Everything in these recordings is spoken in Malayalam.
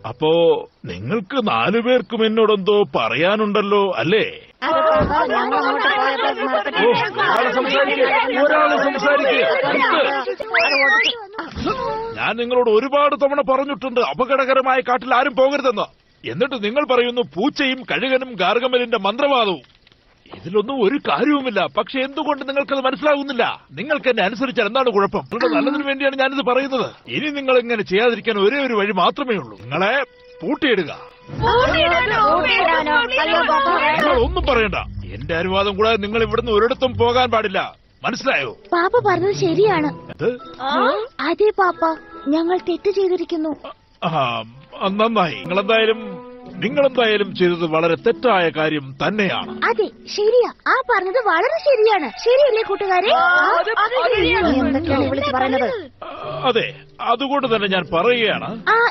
അപ്പോ നിങ്ങൾക്ക് 4 പേർക്കും എന്നോടെന്തോ പറയാനുണ്ടല്ലോ അല്ലേ? ഒരാള് സംസാരിക്കുക. ഞാൻ നിങ്ങളോട് ഒരുപാട് തവണ പറഞ്ഞിട്ടുണ്ട് അപകടകരമായ കാട്ടിൽ ആരും പോകരുതെന്ന്. എന്നിട്ട് നിങ്ങൾ പറയുന്നു പൂച്ചയും കഴുകനും ഗാർഗമലിന്റെ മന്ത്രവാദവും. ഇതിലൊന്നും ഒരു കാര്യവുമില്ല. പക്ഷെ എന്തുകൊണ്ട് നിങ്ങൾക്കത് മനസ്സിലാകുന്നില്ല? നിങ്ങൾക്ക് എന്നെ അനുസരിച്ചാൽ എന്താണ് കുഴപ്പം? നിങ്ങളുടെ നല്ലതിനു വേണ്ടിയാണ് ഞാനിത് പറയുന്നത്. ഇനി നിങ്ങൾ ഇങ്ങനെ ചെയ്യാതിരിക്കാൻ ഒരേ ഒരു വഴി മാത്രമേ ഉള്ളൂ. നിങ്ങളെ പൂട്ടിയിടുക. നിങ്ങൾ ഒന്നും പറയണ്ട. എന്റെ അനുവാദം കൂടാതെ നിങ്ങൾ ഇവിടുന്ന് ഒരിടത്തും പോകാൻ പാടില്ല. മനസ്സിലായോ? പാപ്പ പറഞ്ഞത് ശരിയാണ്. അതെ പാപ്പ, ഞങ്ങൾ തെറ്റ് ചെയ്തിരിക്കുന്നു. നന്നായി. നിങ്ങളെന്തായാലും ചെയ്തത് വളരെ തെറ്റായ കാര്യം തന്നെയാണ്. അതെ, ശരിയാ. ആ പറഞ്ഞത് വളരെ ശരിയാണ്. ശരിയല്ലേ കൂട്ടുകാരെ? അതെ, അതുകൊണ്ട് തന്നെ ഞാൻ പറയുകയാണ്.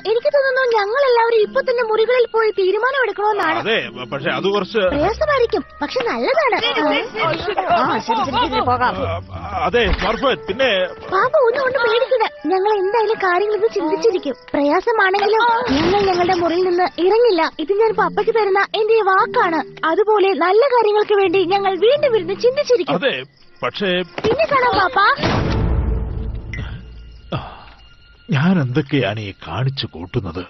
എനിക്ക് തോന്നുന്നു ഞങ്ങൾ എല്ലാവരും ഇപ്പൊ തന്നെ മുറികളിൽ പോയി തീരുമാനമെടുക്കണമെന്നാണ്. അതെ, പക്ഷെ അത് കുറച്ച് പ്രയാസമായിരിക്കും, പക്ഷെ നല്ലതാണ്. അതെ പർഫെക്റ്റ്. പിന്നെ പാപ്പ ഒന്നുകൊണ്ട് പേടിക്കില്ല. ഞങ്ങൾ എന്തായാലും കാര്യങ്ങൾ ഇത് ചിന്തിച്ചിരിക്കും. പ്രയാസമാണെങ്കിലും ഞങ്ങൾ ഞങ്ങളുടെ മുറിയിൽ നിന്ന് ഇറങ്ങില്ല. ഇത് ഞാൻ പപ്പയ്ക്ക് തരുന്ന എന്റെ വാക്കാണ്. അതുപോലെ നല്ല കാര്യങ്ങൾക്ക് വേണ്ടി ഞങ്ങൾ വീണ്ടും ഇരുന്ന് ചിന്തിച്ചിരിക്കും. അതെ, പക്ഷേ പിന്നെ കാണാം പാപ്പ. ഞാൻ എന്തൊക്കെയാണ് ഈ കാണിച്ചു കൂട്ടുന്നത്?